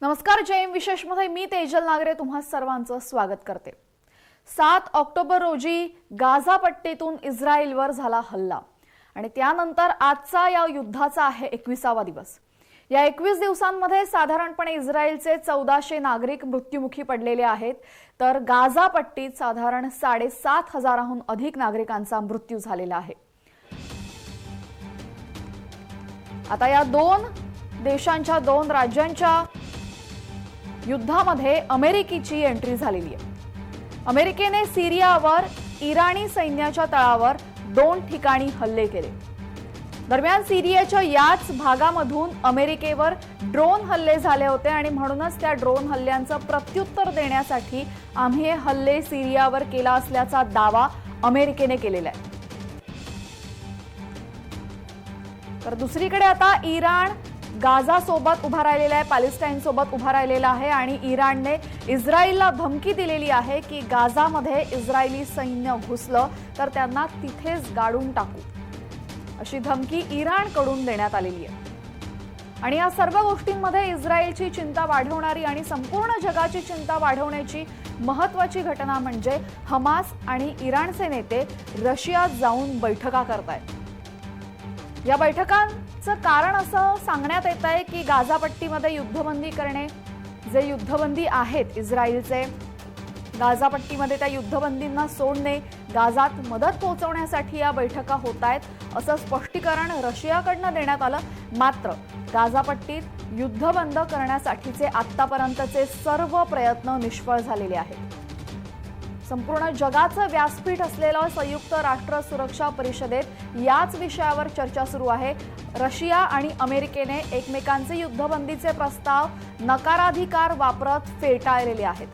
नमस्कार. जय विशेष मध्ये मी तेजल नागरे तुम्हा सर्वांचं स्वागत करते. 7 ऑक्टोबर रोजी गाझा पट्टीतून इस्रायलवर झाला हल्ला आणि त्यानंतर आजचा या युद्धाचा आहे 21वा दिवस. या 21 दिवसांमध्ये साधारणपणे इस्रायलचे 1400 नागरिक मृत्युमुखी पडलेले आहेत, तर गाझा पट्टीत साधारण 7,500हून अधिक नागरिकांचा मृत्यू झालेला आहे. आता या दोन देशांच्या दोन राज्यांच्या युद्धामध्ये अमेरिकेची एंट्री झालेली आहे. अमेरिकेने सिरियावर इराणी सैन्याच्या तळावर 2 ठिकाणी हल्ले केले. दरम्यान सिरियाच्या याच भागामधून अमेरिकेवर ड्रोन हल्ले झाले होते आणि म्हणूनच त्या ड्रोन हल्ल्यांचं प्रत्युत्तर देण्यासाठी आम्ही हे हल्ले सिरियावर केला असल्याचा दावा अमेरिकेने केलेला आहे. तर दुसरीकडे आता इराण गाझा सोबत उभा राहिलेला आहे, पॅलेस्टाईन सोबत उभा राहिलेला आहे आणि इराणने इस्रायलला धमकी दिलेली आहे की गाझामध्ये इस्रायली सैन्य घुसलं तर त्यांना तिथेच गाडून टाकू, अशी धमकी इराणकडून देण्यात आलेली आहे. आणि या सर्व गोष्टींमध्ये इस्रायलची चिंता वाढवणारी आणि संपूर्ण जगाची चिंता वाढवण्याची महत्त्वाची घटना म्हणजे हमास आणि इराणचे नेते रशियात जाऊन बैठका करतायत. या बैठकांचं कारण असं सांगण्यात येत आहे की गाझा पट्टीमध्ये युद्धबंदी करणे, जे युद्धबंदी आहेत इस्रायलचे गाझा पट्टीमध्ये त्या युद्धबंदींना सोडणे, गाझात मदत पोहोचवण्यासाठी या बैठका होत आहेत, असं स्पष्टीकरण रशियाकडनं देण्यात आलं. मात्र गाझा पट्टीत युद्ध बंद करण्यासाठीचे आतापर्यंतचे सर्व प्रयत्न निष्फळ झालेले आहेत. संपूर्ण जगाचं व्यासपीठ असलेल्या संयुक्त राष्ट्र सुरक्षा परिषदेत याच विषयावर चर्चा सुरू आहे. रशिया आणि अमेरिकेने एकमेकांचे युद्धबंदीचे प्रस्ताव नकाराधिकार वापरत फेटाळलेले आहेत.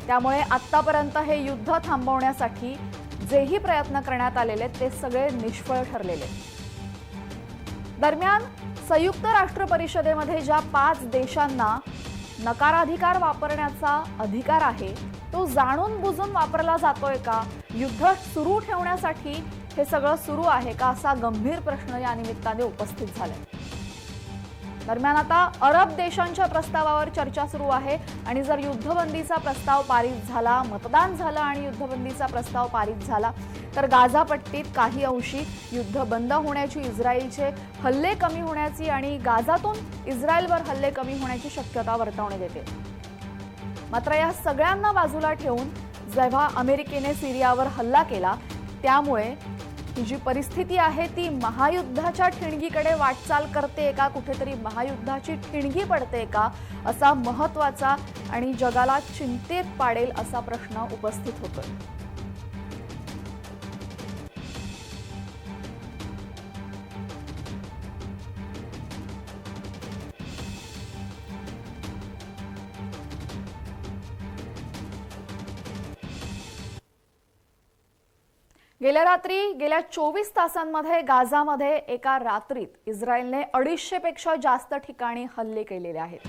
त्यामुळे आतापर्यंत हे युद्ध थांबवण्यासाठी जेही प्रयत्न करण्यात आलेले ते सगळे निष्फळ ठरलेले. दरम्यान संयुक्त राष्ट्र परिषदेमध्ये ज्या 5 देशांना नकाराधिकार वापरण्याचा अधिकार आहे तो जाणून बुजून वापरला जातोय का, युद्ध सुरू ठेवण्यासाठी हे सगळं सुरू आहे का, असा गंभीर प्रश्न या निमित्ताने उपस्थित झालाय. दरम्यान आता अरब देशांच्या प्रस्तावावर चर्चा सुरू आहे आणि जर युद्धबंदीचा प्रस्ताव पारित झाला, मतदान झालं आणि युद्धबंदीचा प्रस्ताव पारित झाला तर गाझा पट्टीत काही अंशी युद्ध बंद होण्याची, इस्रायलचे हल्ले कमी होण्याची आणि गाझातून इस्रायलवर हल्ले कमी होण्याची शक्यता वर्तवण्यात येते. मात्र या सगळ्यांना बाजूला ठेवून जेव्हा अमेरिकेने सिरियावर हल्ला केला त्यामुळे ही जी परिस्थिती आहे ती महायुद्धाच्या ठिणगीकडे वाटचाल करते का, कुठेतरी महायुद्धाची ठिणगी पडते का, असा महत्त्वाचा आणि जगाला चिंतेत पाडेल असा प्रश्न उपस्थित होतोय. गेल्या 24 तासांमध्ये गाझामध्ये एका रात्रीत इस्रायलने 250 पेक्षा जास्त ठिकाणी हल्ले केलेले आहेत.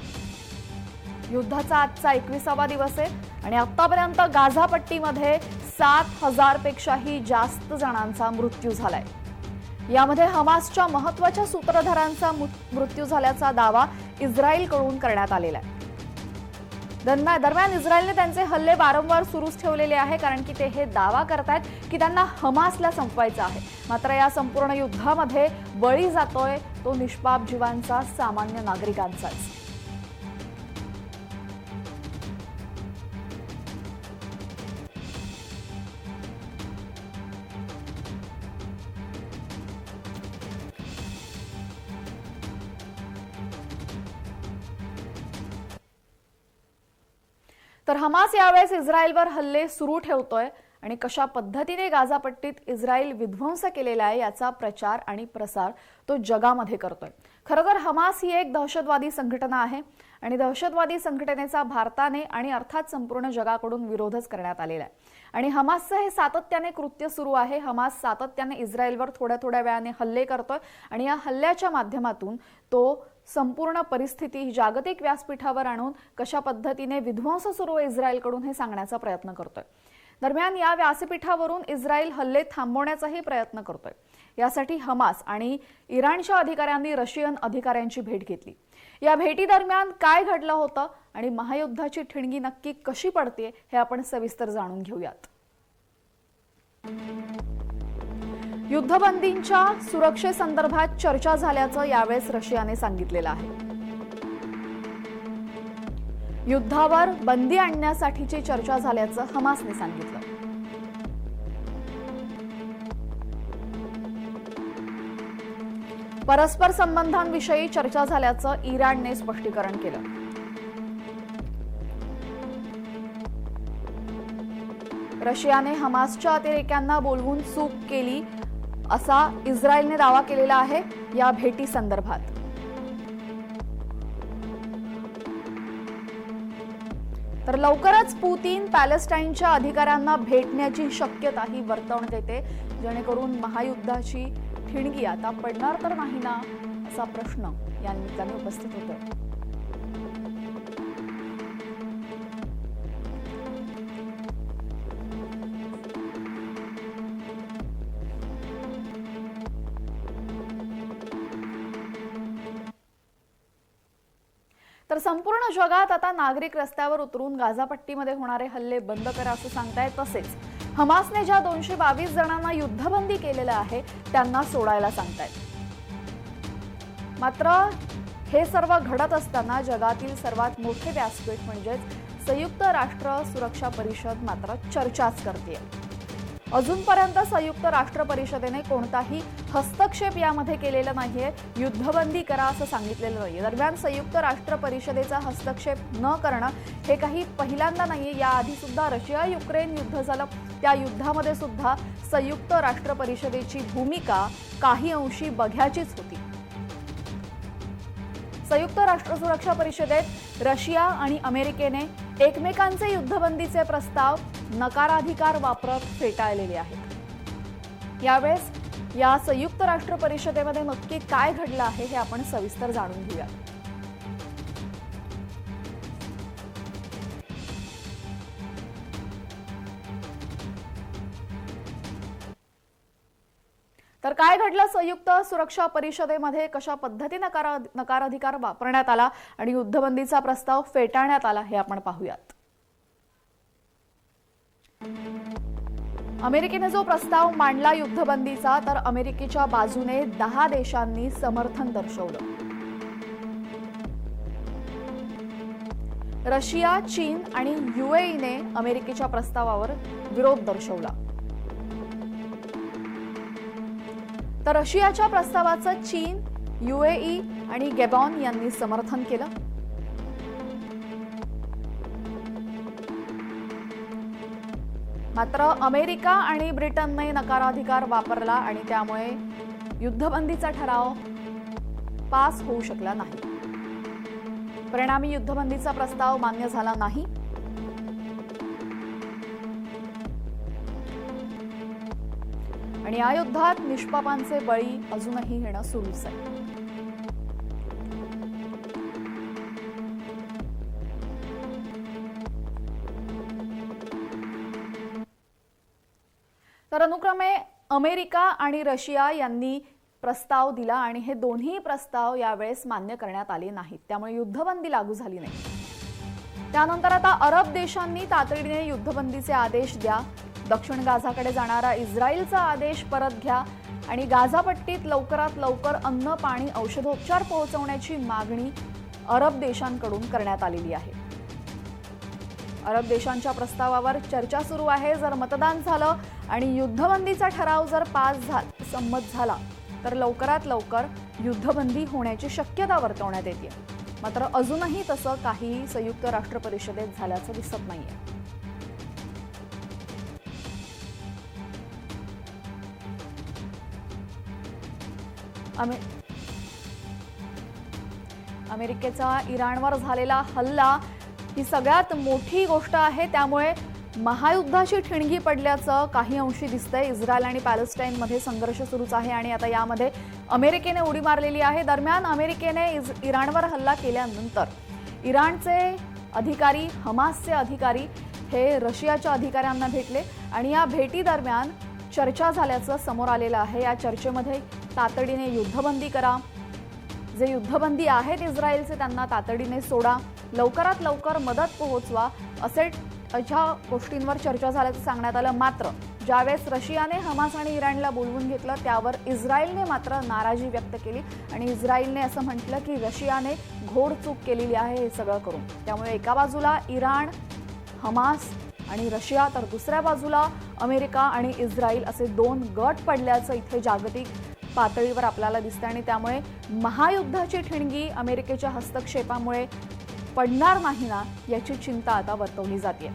युद्धाचा आजचा 21वा दिवस आहे आणि आतापर्यंत गाझा पट्टीमध्ये 7,000 पेक्षाही जास्त जणांचा मृत्यू झालाय. यामध्ये हमासच्या महत्त्वाच्या सूत्रधारांचा मृत्यू झाल्याचा दावा इस्रायलकडून करण्यात आलेला आहे. दरम्यान इस्रायलने त्यांचे हल्ले वारंवार सुरूच ठेवलेले आहे, कारण की ते हे दावा करतात की त्यांना हमासला संपवायचं आहे. मात्र या संपूर्ण युद्धामध्ये बळी जातोय तो निष्पाप जीवांचा, सामान्य नागरिकांचाच. तर हमास यावेळेस इस्रायलवर हल्ले सुरू ठेवतोय आणि कशा पद्धतीने गाझा पट्टीत इस्रायल विध्वंस केलेला आहे याचा प्रचार आणि प्रसार तो जगामध्ये करतोय. खरं तर हमास ही एक दहशतवादी संघटना आहे आणि दहशतवादी संघटनेचा भारताने आणि अर्थात संपूर्ण जगाकडून विरोधच करण्यात आलेला आहे. आणि हमासचं हे सातत्याने कृत्य सुरू आहे. हमास सातत्याने इस्रायलवर थोड्या वेळाने हल्ले करतोय आणि या हल्ल्याच्या माध्यमातून तो संपूर्ण परिस्थिती जागतिक व्यासपीठावर आणून कशा पद्धतीने विध्वंस सुरू आहे इस्रायलकडून हे सांगण्याचा प्रयत्न करतोय. दरम्यान या व्यासपीठावरून इस्रायल हल्ले थांबवण्याचाही प्रयत्न करतोय. यासाठी हमास आणि इराणच्या अधिकाऱ्यांनी रशियन अधिकाऱ्यांची भेट घेतली. या भेटी दरम्यान काय घडलं होतं आणि महायुद्धाची ठिणगी नक्की कशी पडते हे आपण सविस्तर जाणून घेऊयात। युद्धबंदींच्या सुरक्षेसंदर्भात चर्चा झाल्याचं यावेळेस रशियाने सांगितलेलं आहे। युद्धावर बंदी आणण्यासाठीची चर्चा झाल्याचं हमासने सांगितलं। परस्पर संबंधांविषयी चर्चा झाल्याचं इराणने स्पष्टीकरण केलं। रशियाने हमासच्या अतिरेक्यांना बोलवून चूक केली असा इस्रायलने दावा केलेला आहे या भेटी संदर्भात। तर लवकरच पुतीन पॅलेस्टाईनच्या अधिकाऱ्यांना भेटण्याची शक्यताही वर्तवण्यात येते, जेणेकरून महायुद्धाची ठिणगी आता पडणार तर नाही ना असा प्रश्न या निमित्ताने उपस्थित होतो। तर संपूर्ण जगात आता नागरिक रस्त्यावर उतरून गाझापट्टीमध्ये होणारे हल्ले बंद करा असं सांगतायत। तसेच हमासने ज्या 222 जणांना युद्धबंदी केलेलं आहे त्यांना सोडायला सांगतायत। मात्र हे सर्व घडत असताना जगातील सर्वात मोठे व्यासपीठ म्हणजेच संयुक्त राष्ट्र सुरक्षा परिषद मात्र चर्चाच करतेय। अजूनपर्यंत संयुक्त राष्ट्र परिषदेने कोणताही हस्तक्षेप यामध्ये केलेला नाहीये, युद्धबंदी करा असं सांगितलेलं नाहीये। दरम्यान संयुक्त राष्ट्र परिषदेचा हस्तक्षेप न करणं हे काही पहिल्यांदा नाहीये। याआधी सुद्धा रशिया युक्रेन युद्ध झालं, त्या युद्धामध्ये सुद्धा संयुक्त राष्ट्र परिषदेची भूमिका काही अंशी बघ्याचीच होती। संयुक्त राष्ट्र सुरक्षा परिषदेत रशिया आणि अमेरिकेने एकमेकांचे युद्धबंदीचे प्रस्ताव नकाराधिकार वापरत फेटाळलेले आहेत। यावेळेस या संयुक्त राष्ट्र परिषदेमध्ये नक्की काय घडलं आहे हे आपण सविस्तर जाणून घेऊया। तर काय घडलं संयुक्त सुरक्षा परिषदेमध्ये, कशा पद्धतीने नकाराधिकार वापरण्यात आला आणि युद्धबंदीचा प्रस्ताव फेटाळण्यात आला हे आपण पाहूयात। अमेरिकेने जो प्रस्ताव मांडला युद्धबंदीचा, तर अमेरिकेच्या बाजूने 10 देशांनी समर्थन दर्शवलं। रशिया, चीन आणि यूएईने अमेरिकेच्या प्रस्तावावर विरोध दर्शवला। तर रशियाच्या प्रस्तावाचं चीन, यूएई आणि गॅबॉन यांनी समर्थन केलं। मात्र अमेरिका आणि ब्रिटनने नकाराधिकार वापरला आणि त्यामुळे युद्धबंदीचा ठराव पास होऊ शकला नाही। परिणामी युद्धबंदीचा प्रस्ताव मान्य झाला नाही। आणि या युद्धात निष्पापांचे बळी अजूनही घेणं सुरूच आहे। तर अनुक्रमे अमेरिका आणि रशिया यांनी प्रस्ताव दिला आणि हे दोन्ही प्रस्ताव यावेळेस मान्य करण्यात आले नाहीत, त्यामुळे युद्धबंदी लागू झाली नाही। त्यानंतर आता अरब देशांनी तातडीने युद्धबंदीचे आदेश द्या, दक्षिण गाझाकडे जाणारा इस्रायलचा आदेश परत घ्या आणि गाझापट्टीत लवकरात लवकर अन्न, पाणी, औषधोपचार पोहोचवण्याची मागणी अरब देशांकडून करण्यात आलेली आहे। अरब देशांच्या प्रस्तावावर चर्चा सुरू आहे। जर मतदान झालं आणि युद्धबंदीचा ठराव जर संमत झाला तर लवकरात लवकर युद्धबंदी होण्याची शक्यता वर्तवण्यात येते। मात्र अजूनही तसं काही संयुक्त राष्ट्र परिषदेत झाल्याचं दिसत नाहीये। अमेरिकेचा इराणवर झालेला हल्ला ही सगळ्यात मोठी गोष्ट आहे, त्यामुळे महायुद्धाची ठिणगी पडल्याचं काही अंशी दिसतंय। इस्रायल आणि पॅलेस्टाईनमध्ये संघर्ष सुरूच आहे आणि आता यामध्ये अमेरिकेने उडी मारलेली आहे। दरम्यान अमेरिकेने इराणवर हल्ला केल्यानंतर इराणचे अधिकारी, हमासचे अधिकारी हे रशियाच्या अधिकाऱ्यांना भेटले आणि या भेटी दरम्यान चर्चा झाल्याचं समोर आलेलं आहे। या चर्चेमध्ये तातडीने युद्धबंदी करा, जे युद्धबंदी आहेत इस्रायलचे त्यांना तातडीने सोडा, लवकरात लवकर मदत पोहोचवा असे अशा गोष्टींवर चर्चा झाल्याचं सांगण्यात आलं। मात्र ज्यावेळेस रशियाने हमास आणि इराणला बोलवून घेतलं त्यावर इस्रायलने मात्र नाराजी व्यक्त केली आणि इस्रायलने असं म्हटलं की रशियाने घोड चूक केलेली आहे हे सगळं करून। त्यामुळे एका बाजूला इराण, हमास आणि रशिया तर दुसऱ्या बाजूला अमेरिका आणि इस्रायल असे दोन गट पडल्याचं इथे जागतिक पातळीवर आपल्याला दिसतं आणि त्यामुळे महायुद्धाची ठिणगी अमेरिकेच्या हस्तक्षेपामुळे पडणार नाही ना याची चिंता आता वर्तवली जाते।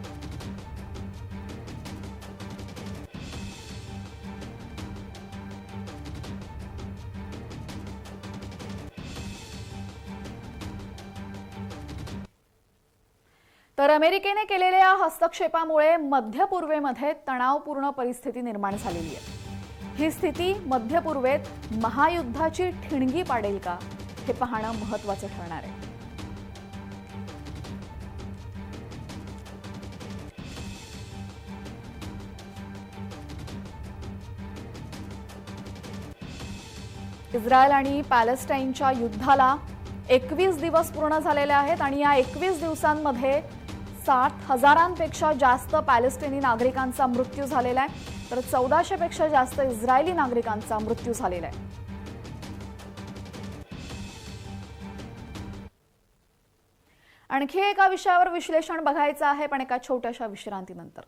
तर अमेरिकेने केलेल्या हस्तक्षेपामुळे मध्य पूर्वेमध्ये तणावपूर्ण परिस्थिती निर्माण झालेली आहे। ही स्थिती मध्य पूर्वेत महायुद्धाची ठिणगी पाडेल का हे पाहणं महत्त्वाचं ठरणार आहे। इस्रायल आणि पॅलेस्टाईनच्या युद्धाला 21 दिवस पूर्ण झालेले आहेत आणि या 21 दिवसांमध्ये 60,000पेक्षा जास्त पॅलेस्टिनी नागरिकांचा मृत्यू झालेला आहे तर 1400 पेक्षा जास्त इस्रायली नागरिकांचा मृत्यू झालेला आहे। आणखी एका विषयावर विश्लेषण बघायचं आहे पण एका छोट्याशा विश्रांतीनंतर।